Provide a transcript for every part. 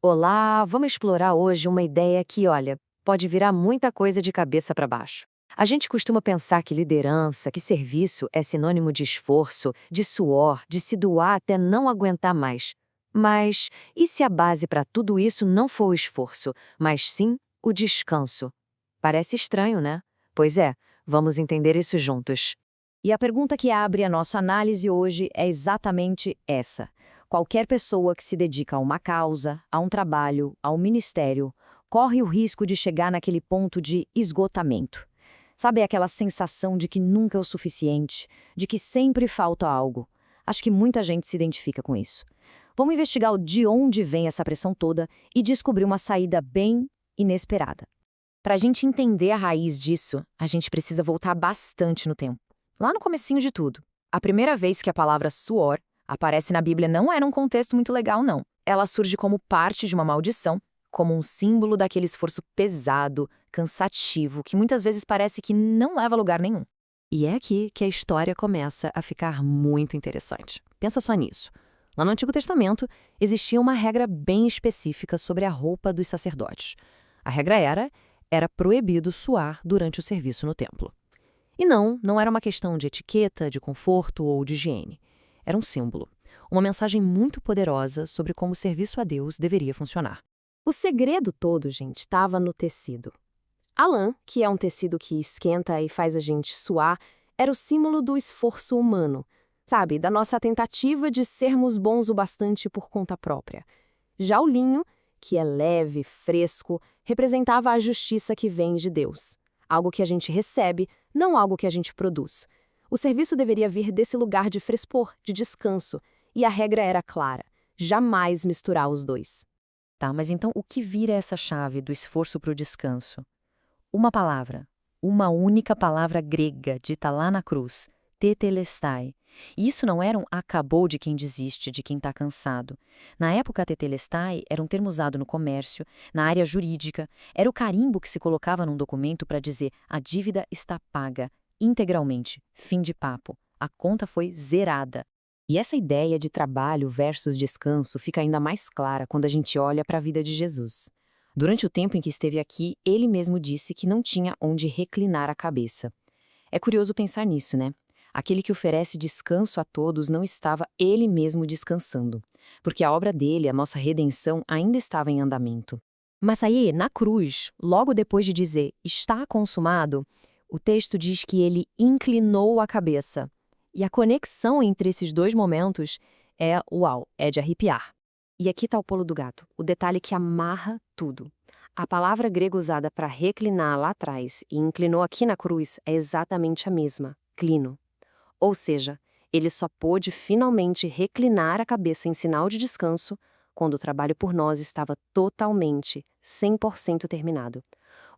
Olá, vamos explorar hoje uma ideia que, olha, pode virar muita coisa de cabeça para baixo. A gente costuma pensar que liderança, que serviço é sinônimo de esforço, de suor, de se doar até não aguentar mais. Mas e se a base para tudo isso não for o esforço, mas sim o descanso? Parece estranho, né? Pois é, vamos entender isso juntos. E a pergunta que abre a nossa análise hoje é exatamente essa. Qualquer pessoa que se dedica a uma causa, a um trabalho, a um ministério, corre o risco de chegar naquele ponto de esgotamento. Sabe aquela sensação de que nunca é o suficiente, de que sempre falta algo? Acho que muita gente se identifica com isso. Vamos investigar de onde vem essa pressão toda e descobrir uma saída bem inesperada. Para a gente entender a raiz disso, a gente precisa voltar bastante no tempo. Lá no comecinho de tudo. A primeira vez que a palavra suor aparece na Bíblia não era um contexto muito legal, não. Ela surge como parte de uma maldição, como um símbolo daquele esforço pesado, cansativo, que muitas vezes parece que não leva a lugar nenhum. E é aqui que a história começa a ficar muito interessante. Pensa só nisso. Lá no Antigo Testamento, existia uma regra bem específica sobre a roupa dos sacerdotes. A regra era proibido suar durante o serviço no templo. E não era uma questão de etiqueta, de conforto ou de higiene. Era um símbolo. Uma mensagem muito poderosa sobre como o serviço a Deus deveria funcionar. O segredo todo, gente, estava no tecido. A lã, que é um tecido que esquenta e faz a gente suar, era o símbolo do esforço humano, sabe, da nossa tentativa de sermos bons o bastante por conta própria. Já o linho, que é leve, fresco, representava a justiça que vem de Deus. Algo que a gente recebe, não algo que a gente produz. O serviço deveria vir desse lugar de frespor, de descanso, e a regra era clara: jamais misturar os dois. Tá, mas então o que vira essa chave do esforço para o descanso? Uma palavra, uma única palavra grega dita lá na cruz, tetelestai. E isso não era um acabou de quem desiste, de quem está cansado. Na época, tetelestai era um termo usado no comércio, na área jurídica, era o carimbo que se colocava num documento para dizer a dívida está paga, integralmente, fim de papo, a conta foi zerada. E essa ideia de trabalho versus descanso fica ainda mais clara quando a gente olha para a vida de Jesus. Durante o tempo em que esteve aqui, ele mesmo disse que não tinha onde reclinar a cabeça. É curioso pensar nisso, né? Aquele que oferece descanso a todos não estava ele mesmo descansando, porque a obra dele, a nossa redenção, ainda estava em andamento. Mas aí, na cruz, logo depois de dizer está consumado, o texto diz que ele inclinou a cabeça. E a conexão entre esses dois momentos é de arrepiar. E aqui está o pulo do gato, o detalhe que amarra tudo. A palavra grega usada para reclinar lá atrás e inclinou aqui na cruz é exatamente a mesma, clino. Ou seja, ele só pôde finalmente reclinar a cabeça em sinal de descanso quando o trabalho por nós estava totalmente, 100% terminado.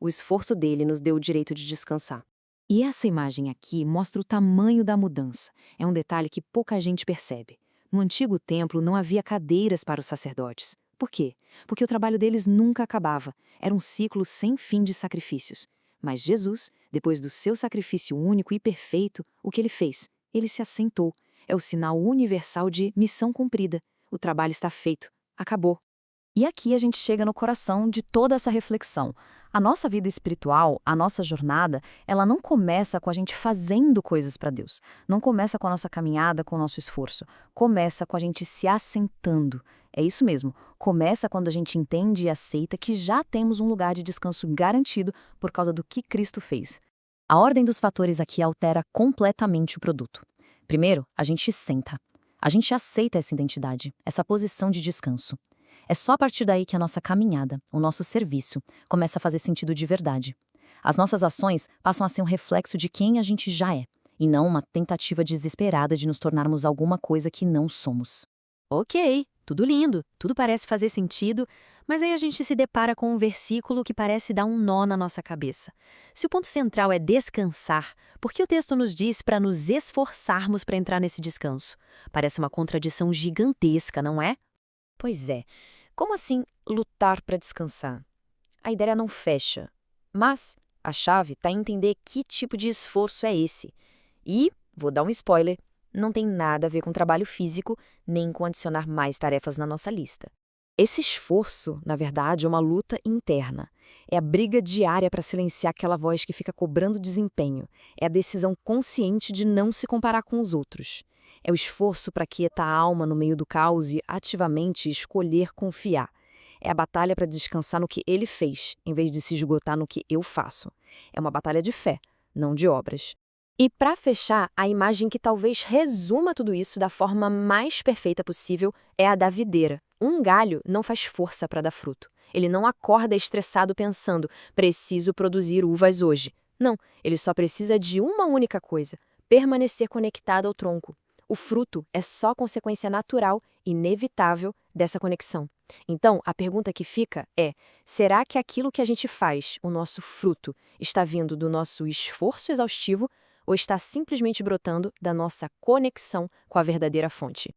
O esforço dele nos deu o direito de descansar. E essa imagem aqui mostra o tamanho da mudança. É um detalhe que pouca gente percebe. No antigo templo não havia cadeiras para os sacerdotes. Por quê? Porque o trabalho deles nunca acabava. Era um ciclo sem fim de sacrifícios. Mas Jesus, depois do seu sacrifício único e perfeito, o que ele fez? Ele se assentou. É o sinal universal de missão cumprida. O trabalho está feito. Acabou. E aqui a gente chega no coração de toda essa reflexão. A nossa vida espiritual, a nossa jornada, ela não começa com a gente fazendo coisas para Deus. Não começa com a nossa caminhada, com o nosso esforço. Começa com a gente se assentando. É isso mesmo. Começa quando a gente entende e aceita que já temos um lugar de descanso garantido por causa do que Cristo fez. A ordem dos fatores aqui altera completamente o produto. Primeiro, a gente senta. A gente aceita essa identidade, essa posição de descanso. É só a partir daí que a nossa caminhada, o nosso serviço, começa a fazer sentido de verdade. As nossas ações passam a ser um reflexo de quem a gente já é, e não uma tentativa desesperada de nos tornarmos alguma coisa que não somos. Ok, tudo lindo, tudo parece fazer sentido, mas aí a gente se depara com um versículo que parece dar um nó na nossa cabeça. Se o ponto central é descansar, por que o texto nos diz para nos esforçarmos para entrar nesse descanso? Parece uma contradição gigantesca, não é? Pois é. Como assim lutar para descansar? A ideia não fecha. Mas a chave está em entender que tipo de esforço é esse. E, vou dar um spoiler, não tem nada a ver com trabalho físico, nem com adicionar mais tarefas na nossa lista. Esse esforço, na verdade, é uma luta interna. É a briga diária para silenciar aquela voz que fica cobrando desempenho. É a decisão consciente de não se comparar com os outros. É o esforço para quietar a alma no meio do caos e ativamente escolher confiar. É a batalha para descansar no que ele fez, em vez de se esgotar no que eu faço. É uma batalha de fé, não de obras. E para fechar, a imagem que talvez resuma tudo isso da forma mais perfeita possível é a da videira. Um galho não faz força para dar fruto. Ele não acorda estressado pensando, preciso produzir uvas hoje. Não, ele só precisa de uma única coisa, permanecer conectado ao tronco. O fruto é só consequência natural, inevitável, dessa conexão. Então, a pergunta que fica é, será que aquilo que a gente faz, o nosso fruto, está vindo do nosso esforço exaustivo ou está simplesmente brotando da nossa conexão com a verdadeira fonte?